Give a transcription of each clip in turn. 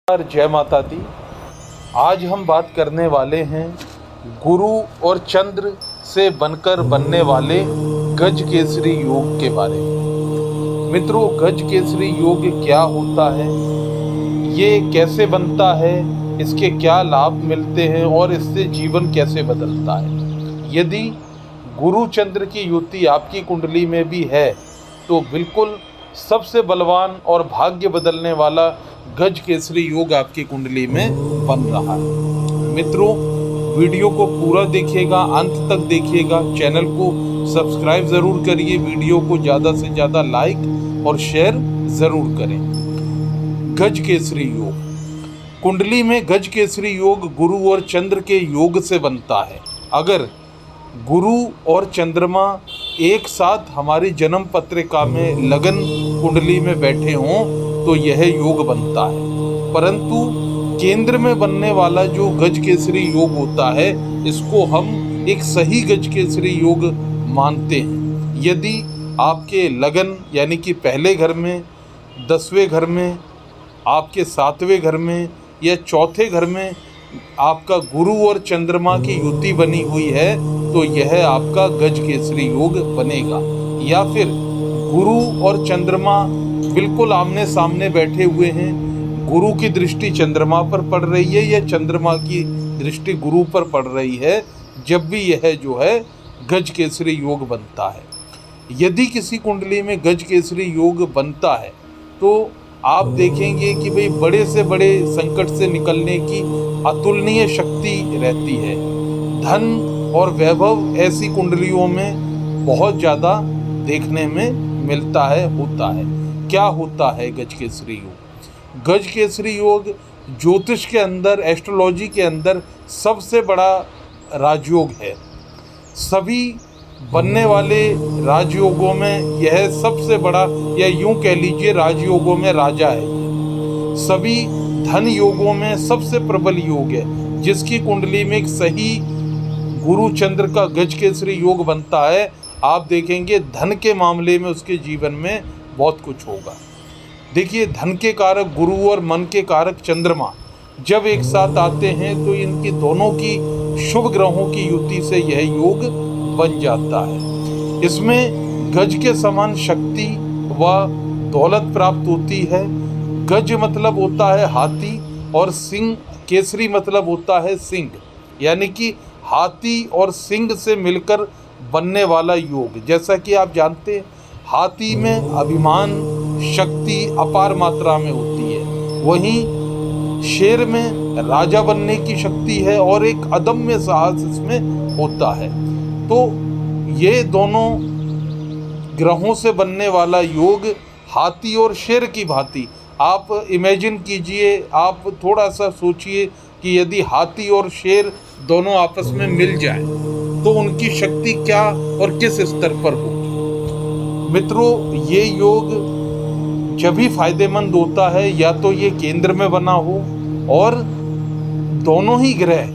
जय माता दी। आज हम बात करने वाले हैं गुरु और चंद्र से बनकर बनने वाले गज केसरी योग के बारे में। मित्रों, गज केसरी योग क्या होता है, ये कैसे बनता है, इसके क्या लाभ मिलते हैं और इससे जीवन कैसे बदलता है। यदि गुरु चंद्र की युति आपकी कुंडली में भी है तो बिल्कुल सबसे बलवान और भाग्य बदलने वाला गज केसरी योग आपकी कुंडली में बन रहा है। मित्रों, वीडियो को पूरा देखिएगा, अंत तक देखिएगा, चैनल को सब्सक्राइब ज़रूर करिए, वीडियो को ज़्यादा से ज़्यादा लाइक और शेयर ज़रूर करें। गज केसरी योग कुंडली में गज केसरी योग गुरु और चंद्र के योग से बनता है। अगर गुरु और चंद्रमा एक साथ हमारी जन्म पत्रिका में लगन कुंडली में बैठे हों तो यह योग बनता है। परंतु केंद्र में बनने वाला जो गज केसरी योग होता है, इसको हम एक सही गज केसरी योग मानते हैं। यदि आपके लगन यानी कि पहले घर में, 10वें घर में, आपके 7वें घर में या चौथे घर में आपका गुरु और चंद्रमा की युति बनी हुई है तो यह आपका गज केसरी योग बनेगा। या फिर गुरु और चंद्रमा बिल्कुल आमने सामने बैठे हुए हैं, गुरु की दृष्टि चंद्रमा पर पड़ रही है या चंद्रमा की दृष्टि गुरु पर पड़ रही है, जब भी यह जो है गज केसरी योग बनता है। यदि किसी कुंडली में गज केसरी योग बनता है तो आप देखेंगे कि भाई बड़े से बड़े संकट से निकलने की अतुलनीय शक्ति रहती है। धन और वैभव ऐसी कुंडलियों में बहुत ज़्यादा देखने में मिलता है, होता है। क्या होता है गज केसरी योग? गज केसरी योग ज्योतिष के अंदर, एस्ट्रोलॉजी के अंदर सबसे बड़ा राजयोग है। सभी बनने वाले राजयोगों में यह सबसे बड़ा, या यूं कह लीजिए राजयोगों में राजा है। सभी धन योगों में सबसे प्रबल योग है। जिसकी कुंडली में एक सही गुरु चंद्र का गज केसरी योग बनता है, आप देखेंगे धन के मामले में उसके जीवन में बहुत कुछ होगा। देखिए, धन के कारक गुरु और मन के कारक चंद्रमा जब एक साथ आते हैं तो इनकी दोनों की शुभ ग्रहों की युति से यह योग बन जाता है। इसमें गज के समान शक्ति व दौलत प्राप्त होती है। गज मतलब होता है हाथी और सिंह केसरी मतलब होता है सिंह, यानी कि हाथी और सिंह से मिलकर बनने वाला योग। जैसा कि आप जानते हैं, हाथी में अभिमान शक्ति अपार मात्रा में होती है, वहीं शेर में राजा बनने की शक्ति है और एक अदम्य साहस इसमें होता है। तो ये दोनों ग्रहों से बनने वाला योग हाथी और शेर की भांति आप इमेजिन कीजिए, आप थोड़ा सा सोचिए कि यदि हाथी और शेर दोनों आपस में मिल जाएं तो उनकी शक्ति क्या और किस स्तर पर होगी। मित्रों, ये योग जब भी फायदेमंद होता है या तो ये केंद्र में बना हो और दोनों ही ग्रह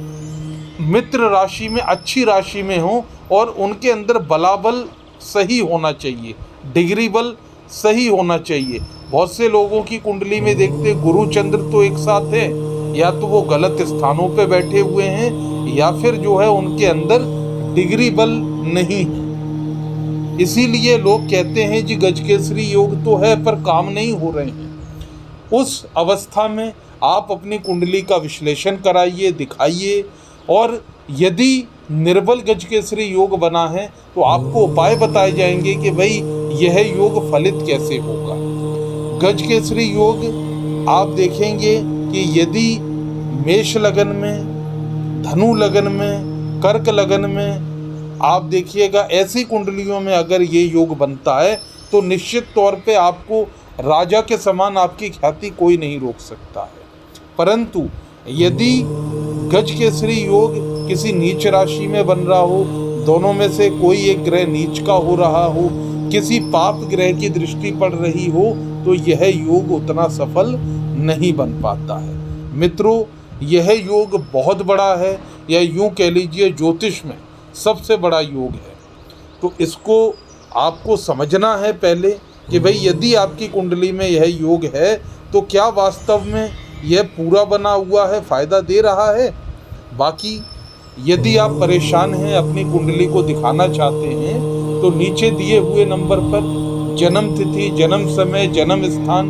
मित्र राशि में, अच्छी राशि में हो और उनके अंदर बलाबल सही होना चाहिए, डिग्री बल सही होना चाहिए। बहुत से लोगों की कुंडली में देखते गुरु चंद्र तो एक साथ है, या तो वो गलत स्थानों पे बैठे हुए हैं या फिर जो है उनके अंदर डिग्री बल नहीं है। इसीलिए लोग कहते हैं जी गज केसरी योग तो है पर काम नहीं हो रहे हैं। उस अवस्था में आप अपनी कुंडली का विश्लेषण कराइए, दिखाइए, और यदि निर्बल गज केसरी योग बना है तो आपको उपाय बताए जाएंगे कि भाई यह योग फलित कैसे होगा। गज केसरी योग आप देखेंगे कि यदि मेष लगन में, धनु लगन में, कर्क लगन में आप देखिएगा, ऐसी कुंडलियों में अगर ये योग बनता है तो निश्चित तौर पे आपको राजा के समान आपकी ख्याति कोई नहीं रोक सकता है। परंतु यदि गज केसरी योग किसी नीच राशि में बन रहा हो, दोनों में से कोई एक ग्रह नीच का हो रहा हो, किसी पाप ग्रह की दृष्टि पड़ रही हो, तो यह योग उतना सफल नहीं बन पाता है। मित्रों, यह योग बहुत बड़ा है, या यूं कह लीजिए ज्योतिष में सबसे बड़ा योग है। तो इसको आपको समझना है पहले कि भाई यदि आपकी कुंडली में यह योग है तो क्या वास्तव में यह पूरा बना हुआ है, फ़ायदा दे रहा है। बाकी यदि आप परेशान हैं, अपनी कुंडली को दिखाना चाहते हैं, तो नीचे दिए हुए नंबर पर जन्म तिथि, जन्म समय, जन्म स्थान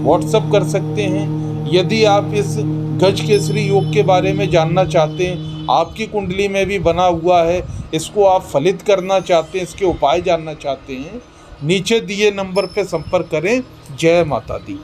व्हाट्सएप कर सकते हैं। यदि आप इस गज केसरी योग के बारे में जानना चाहते हैं, आपकी कुंडली में भी बना हुआ है, इसको आप फलित करना चाहते हैं, इसके उपाय जानना चाहते हैं, नीचे दिए नंबर पर संपर्क करें। जय माता दी।